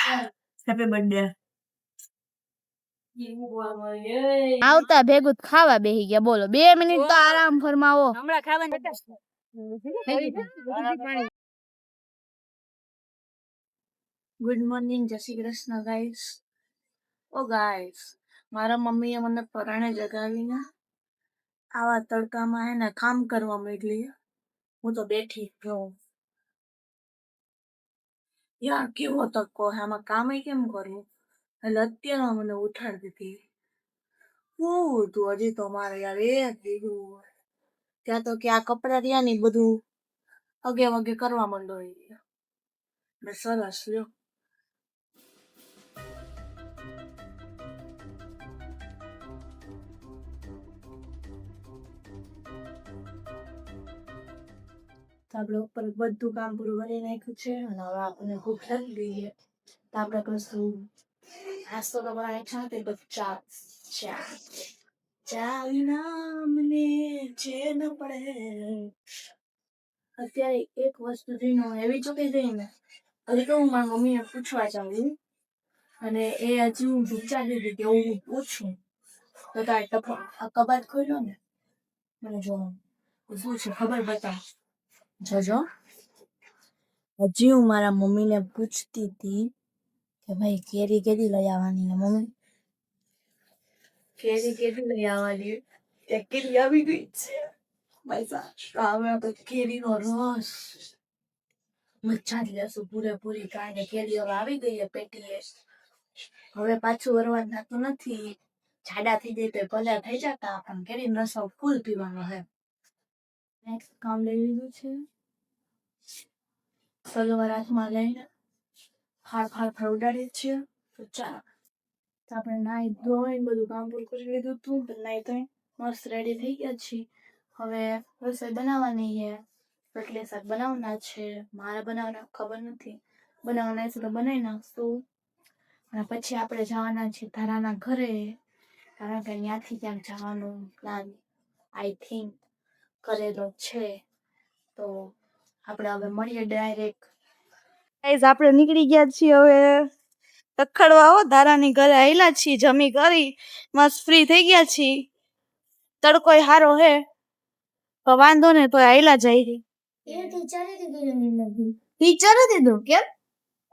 Happy birthday. આવતા ભેગું ખાવા બેહી ગયા. બોલો 2 મિનિટ તો આરામ ફરમાવો. હમણાં ખાવાનું. ગુડ મોર્નિંગ, જય શ્રી કૃષ્ણ ગાઈસ. ઓ ગાઈસ, મારા મમ્મીએ મને પરાણે જગાવીને આવા તડકામાં હે ને કામ કરવા મોકલી. હું તો બેઠી છું. યાર કેવો તડકો હે, આમાં કામ કેમ કરવું? એટલે અત્યારે મને ઉઠાડી દીધી. હું તું હજી તો મારે યાર એક દીધું ત્યાં તો કે આ કપડા રહ્યા ને બધું અગે વગે કરવા માંડો. મેં સરસ લ્યો. આપણે ઉપર બધું કામ પૂરું કરી નાખ્યું છે અને હવે આપણને ભૂખ લાગી ગઈ છે તો આપણે કશું નાસ્તો તો બનાવી છે. બધું ચા ચા ચા વિના મને ચેન પડે. અત્યારે એક વસ્તુ જોઈને હું એવી ચૂકી ગઈ ને, હજી તો હું મારી મમ્મીને પૂછવા ચાલી અને એ હજી હું વિચારી હતી કે હું પૂછું તો તારે આ કબાટ ખોલ્યો ને, મને જોવાનું શું છે ખબર બતાવ. જોજો, હજી હું મારા મમ્મીને પૂછતી હતી કે ભાઈ કેરી કેદી લઈ આવવાની. મમ્મી કેરી કેદી લઈ આવવાની? કેરી આવી ગઈ છે હવે તો કેરીનો રસ મજા જ લેશું પૂરેપૂરી, કારણ કે કેરી હવે આવી ગઈ છે પેટીએ. હવે પાછું વરવાનું થતું નથી. જાડા થઈ જાય તો ભલે થઈ જતા, પણ કેરીનો રસ ફૂલ પીવાનો છે. નેક્સ્ટ કામ લઈ લીધું છે. સલવાર હાથમાં લઈને ફાળ ઉડાડીએ છીએ. તો ચાલો, આપણે નાઈ ધોઈને બધું કામ પૂરું કરી લીધું હતું. નાઈ ધોઈને મસ્ત રેડી થઈ ગયા છીએ. હવે રસોઈ બનાવવાની છે. રોટલી શાક બનાવવાના છે. મારે બનાવવાના ખબર નથી, બનાવવાના છે તો બનાવી નાખશું. અને પછી આપણે જવાના છીએ ધારાના ઘરે, કારણ કે ત્યાંથી ક્યાંક જવાનું પ્લાન આઈ થિંક કરેલો છે. તો આપણે હવે મળીએ ડાયરેક્ટ. ગાઈસ, આપણે નીકળી ગયા છીએ હવે રખડવા. હો, ધારાની ઘરે આવેલા છીએ, જમી કરી મસ્ત ફ્રી થઈ ગયા છીએ. તડકોય હારો હે તો વાંધો ને તો આવેલા જાય. ટીચરે દીધું કેમ?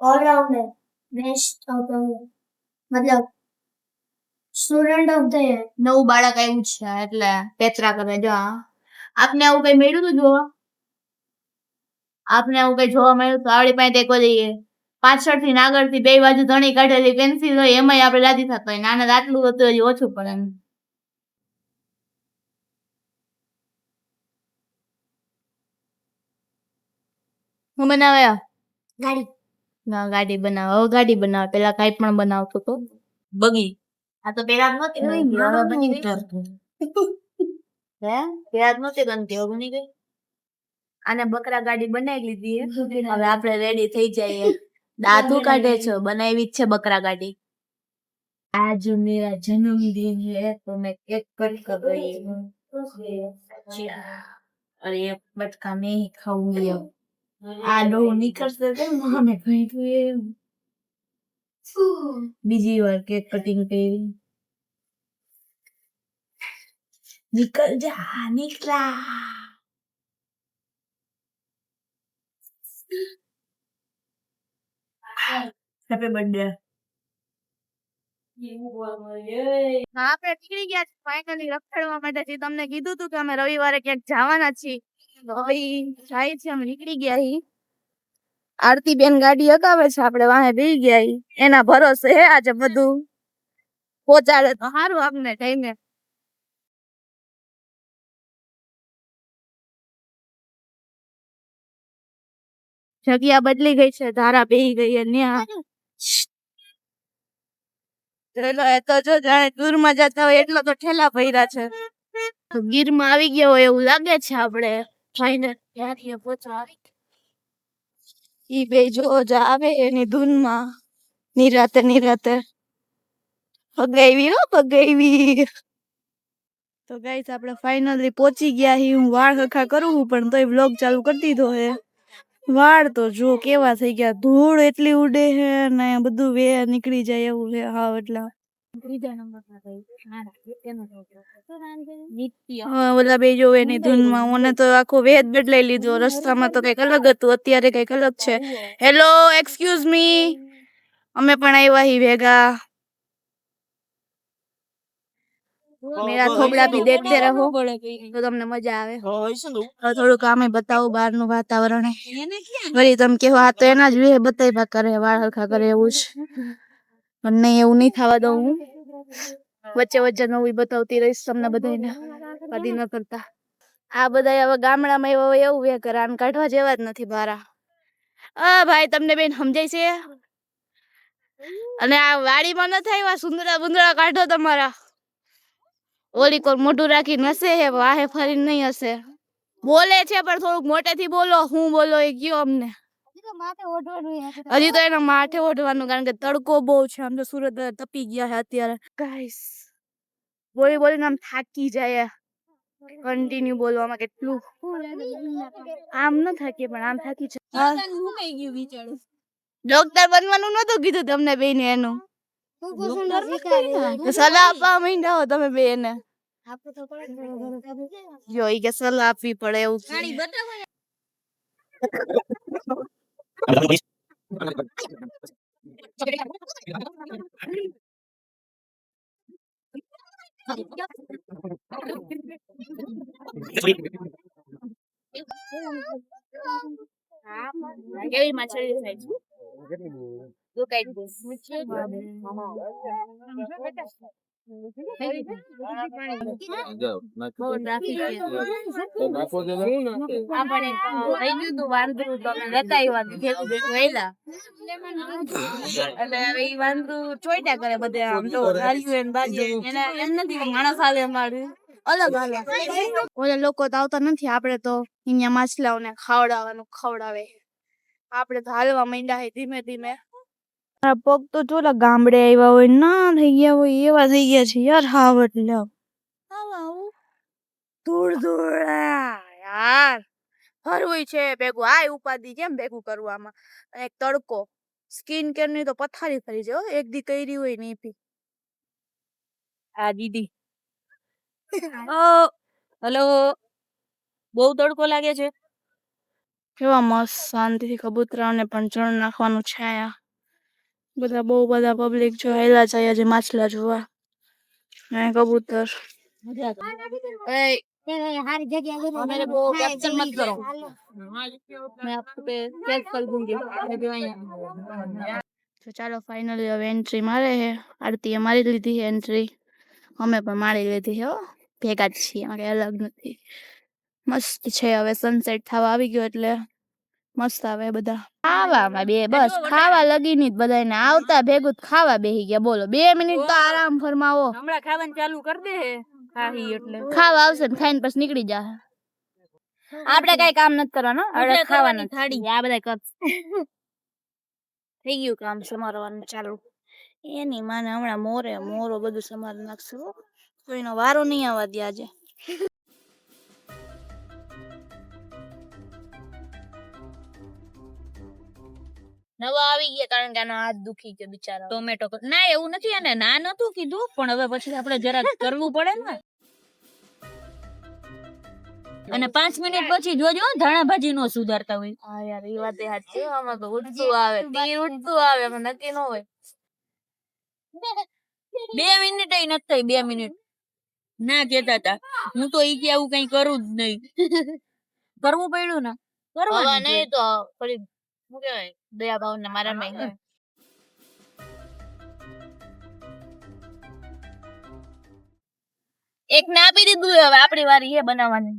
ઓલરાઉન્ડર બેસ્ટ ઓફ મતલબ સ્ટુડન્ટ ઓફ ધ યર. નવું બાળક આવ્યું છે એટલે પેચરા કરે. જો આપને આવું કઈ મળ્યું હતું જોવા? આપને આવું કઈ જોવા મળ્યું તો આવડી પાસે દેખો જઈએ પાછળથી ને આગળથી બે બાજુ ધણી કાઢેલી પેન્સિલ હોય એમાંય આપણે રાજી થતા હોય. નાના આટલું હતું હજી ઓછું પડે. હું બનાવે ગાડી. ના, ગાડી બનાવે. હવે ગાડી બનાવે. પેલા કઈ પણ બનાવતો તો બગી. આ તો પેલા જ નહોતી બની ગઈ, હવે બની ગઈ. હે પેલા જ નહોતી બનતી, હવે બની ગઈ. આને બકરા ગાડી બનાવી લીધી. હવે આપણે રેડી થઈ જઈએ. દાંતું કાઢે છે, બનાવી જ છે બકરા ગાડી. आज मेरा जन्मदिन है तो मैं केक कट कर रही हूँ और ये बटका मैं ही खाऊंगी. अब आलू निकल सकते મને કહ્યું બીજી વાર કેક કટિંગ કરી. निकल जा निकला. Happy birthday. આપણે નીકળી ગયા છીએ ફાઇનલી રખડવા માટે. તમને કીધું હતું કે અમે રવિવારે ક્યાંક જવાના છીએ, તો હવે જાય છે. અમે નીકળી ગયા છીએ. આરતી બેન ગાડી હકાવે છે, આપણે વાહે બેસી ગયા છીએ. એના ભરોસે હે આજે બધું પહોંચાડે તો સારું આપને ટાઈમે. જગ્યા બદલી ગઈ છે, ધારા બેહી ગઈ છે ન્યા. ચલો, એ તો જો જાણે દૂરમાં જતા હોય એટલો તો ઠેલા ભર્યા છે. તો ગીરમાં આવી ગયા હોય એવું લાગે છે. આપણે ફાઇનલ ત્યાંથી પહોંચવા ઈ બે જો આવે એની ધૂનમાં નિરાતે ભગાવી ભગાવી. તો ગાઈસ, આપણે ફાઇનલી પહોંચી ગયા. હું વાળ ખખા કરું પણ તોય વ્લોગ ચાલુ કરી દીધો હે. વાળ તો જો કેવા થઈ ગયા, ધૂળ એટલી ઉડે છે ને બધું વે નીકળી જાય એવું છે હાવ. એટલે ઓલા બે જોવે ની ધૂનમાં, મને તો આખો વેદ બદલાઈ લીધો. રસ્તામાં તો કઈક અલગ હતું, અત્યારે કઈક અલગ છે. હેલો, એક્સક્યુઝ મી, અમે પણ આવ્યા હી ભેગા. મેરા થોબડા ભી દેખતે રહો તો તમને મજા આવે. હવે થોડું કામે બતાવું બહારનું વાતાવરણ. વળી તમે કેવો આ તો એના જ વે બતાવ્યા કરે, વાળ હરખા કરે એવું જ. પણ નહીં, એવું નહીં થવા દઉં હું. વચ્ચે વચ્ચે નવી બતાવતી રહીશ તમને બધાને, કદી ન કરતા. આ બધા હવે ગામડામાં એવું વે કરે, આને કાઢવા જેવા જ નથી બારા. ભાઈ તમને બેન સમજાય છે? અને આ વાડીમાં ન થાય સુંદરા બુંદરા કાઢો તમારા. ઓલી કોર મોઢું રાખીને હશે હે, વાહે ફરીને નહીં હશે. બોલે છે પણ થોડુંક મોટેથી બોલો. હું બોલો એ કયો અમને. હજી તો એના માથે ઓઢવાનું, કારણ કે તડકો બહુ છે. આમ તો સુરત તપી ગયા છે અત્યારે. ગાઈસ બોલી બોલીને આમ થાકી જાય. કન્ટિન્યુ બોલવામાં કેટલું આમ ન થાકીએ પણ આમ થાકી જાય. ડોક્ટર બનવાનું નતું કીધું તમને બેને એનું. સલાહ આપવા માંડ્યા હો તમે બે એને. જો ઈ કે સલાહ આપવી પડે એવું. કેવી માછલી થાય છે? તું કઈ ચોઈટા કરે બધે. આમ તો માણસ હાલે અમારું અલગ હાલે. ઓલા લોકો તો આવતા નથી, આપડે તો અહીંયા માછલાઓને ખવડાવે. આપડે તો હાલવા માંડ્યા ધીમે ધીમે. મારા પગ તો ચોલા ગામડે આવ્યા હોય ના થઈ ગયા હોય એવા થઈ ગયા છે યાર. હાવ એટલે ધૂળ યાર. ફરવું છે ભેગું, આ ઉપાધિ કેમ ભેગું કરવું આમાં. એક તડકો, સ્કિન કેર ની તો પથારી ફરી જાય એક દી કરી હોય ને પી. આ દીદી હેલો, બહુ તડકો લાગે છે. કેવા મસ્ત શાંતિથી કબૂતરાઓને પણ ચણ નાખવાનું છે. બધા બહુ બધા પબ્લિક જો હેલા જાય છે માછલા જોવા. કબૂતર ચાલો ફાઇનલી હવે એન્ટ્રી મારે હે. આરતી એ મારી લીધી હે એન્ટ્રી, અમે પણ મારી લીધી હે. ભેગા જ છીએ, કઈ અલગ નથી. મસ્ત છે. હવે સનસેટ થવા આવી ગયો એટલે મસ્ત આવે બધા ખાવામાં. બે બસ ખાવા લગી ની બધાને આવતા ભેગું ખાવા બેહી ગયા. બોલો 2 મિનિટ તો આરામ ફરમાવો. હમણાં ખાવાનું ચાલુ કરી દે હે. ખાવા આવશે ને ખાઈને પછી નીકળી જાહે. આપણે કઈ કામ નથી કરવાનું, આપણે ખાવાનું થાળી આ બધા કર. થઈ ગયું કામ સમારવાનું ચાલુ. એની માને હમણાં મોરો બધું સમાર નાખશે. તો એનો વારો નહીં આવવા દે આજે. નવા આવી ગયા કારણ કે આનો હાથ દુખી ગયો બિચારા. ટોમેટો ના એવું નથી, અને ના નતું કીધું પણ હવે પછી આપણે જરા કરવું પડે ને. અને 5 મિનિટ પછી જોજો ધાણા ભાજી નો સુધારતા હોય. હા યાર એ વાત સાચી. આમાં તો ઉઠતું આવે, તીર ઉઠતું આવે, એમાં નક્કી ન હોય. 2 મિનિટ નથી થઈ. 2 મિનિટ ના કેતા હતા. હું તો ઈ કે આવું કઈ કરું જ નહીં. કરવું પડ્યું ને કરવા નહીં તો ફરી શું કહેવાય દયા ભાવ ને મારા માં. એક ના આપી દીધું. હવે આપણી વારી એ બનાવવાની.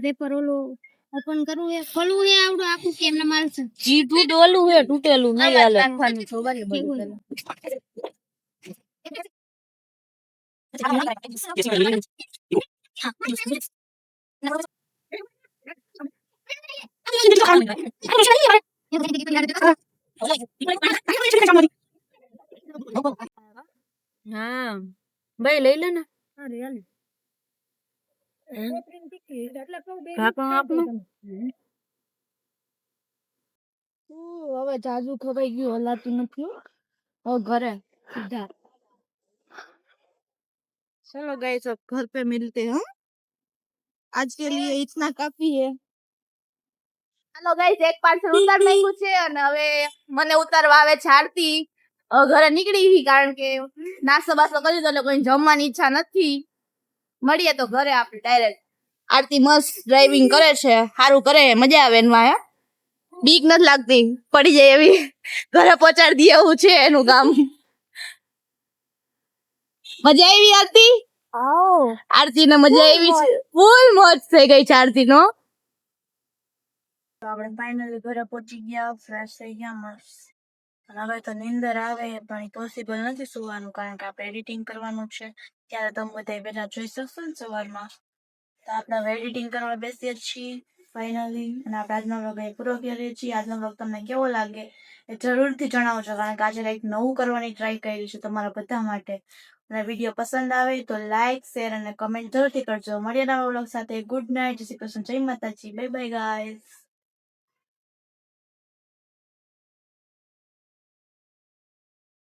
પેપર ઓલો ઓપન કરવું હે, ખોલવું હે આવડું આખું કેમ ના મારશે. જી તૂટેલું હે, તૂટેલું નહીં હાલે. નાખવાનું છોબારી બધું. હા ભાઈ લઈ લે ને. હવે જાજુ ખવાઈ ગયું હલાતું નથી હો. હવે ઘરે સીધા चलो गाइस अब घर पे मिलते हैं आज के लिए इतना काफी है હાલો ગાઈસ એક પાર્સલ ઉતાર નાખ્યું છે અને હવે મને ઉતારવા આવે છે આરતી. હવે ઘરે નીકળી ગઈ કારણ કે નાસ્તો બાસ્તો કરી દીધો એટલે કોઈ જમવાની ઈચ્છા નથી. મળીએ તો ઘરે આપણે ડાયરેક્ટ. આરતી મસ્ત ડ્રાઇવિંગ કરે છે, સારું કરે, મજા આવે એમાં. હે બીક નથી લાગતી પડી જાય એવી. ઘરે પહોંચાડી દે એવું છે એનું કામ. મજા આવી આરતી? આરતી ને મજા આવી છે, ફૂલ મોજ થઈ ગઈ છે આરતી નો. તો આપણે ફાઇનલી ઘરે પહોંચી ગયા, ફ્રેશ થઈ ગયા મસ્ત. અને હવે તો નીંદર આવે પણ પોસિબલ નથી સુવાનું કારણ કે આપણે એડિટિંગ કરવાનું છે. ત્યારે તમે બધા પેલા જોઈ શકશો ને સવારમાં. તો આપણે હવે એડિટિંગ કરવા બેસીએ છીએ ફાઇનલી. અને આપણે આજનો વ્લોગ અહીં પૂરો કરીએ છીએ. આજનો વ્લોગ તમને કેવો લાગે એ જરૂરથી જણાવજો કારણ કે આજે કંઈક નવું કરવાની ટ્રાય કરી છે તમારા બધા માટે. અને વિડીયો પસંદ આવે તો લાઈક, શેર અને કમેન્ટ જરૂરથી કરજો. મળીએ નવા વ્લોગ સાથે. ગુડ નાઇટ, જય શ્રી કૃષ્ણ, જય માતાજી, બાય બાય ગાઈઝ.